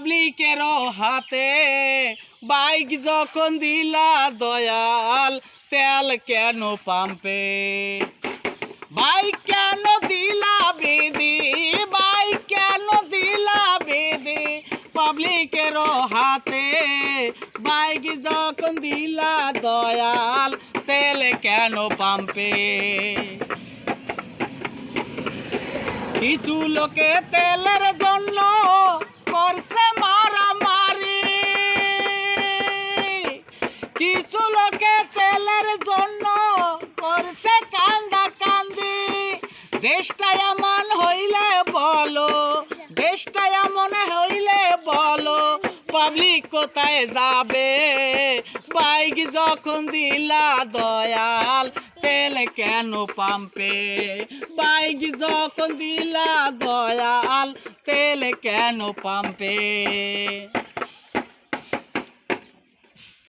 পাবলিকেরও হাতে বাইক যখন দিলা দয়াল তেল কেন পাম্পে বাইক কেন দিলা বেদে বাইক কেন দিলা বেদে পাবলিকেরও হাতে বাইক যখন দিলা দয়াল তেল কেন পাম্পে কিছু লোকে তেলের জন্য করছে মারামারি কিছু লোকে তেলের জন্য করছে কান্দা কান্দি দেশটা এমন হইলে বলো দেশটা এমন হইলে বলো পাবলিক কোথায় যাবে বাইক যখন দিলা দয়াল তেল কেন পাম্পে বাইক যখন দিলা দয়াল তেল কেন পাম্পে।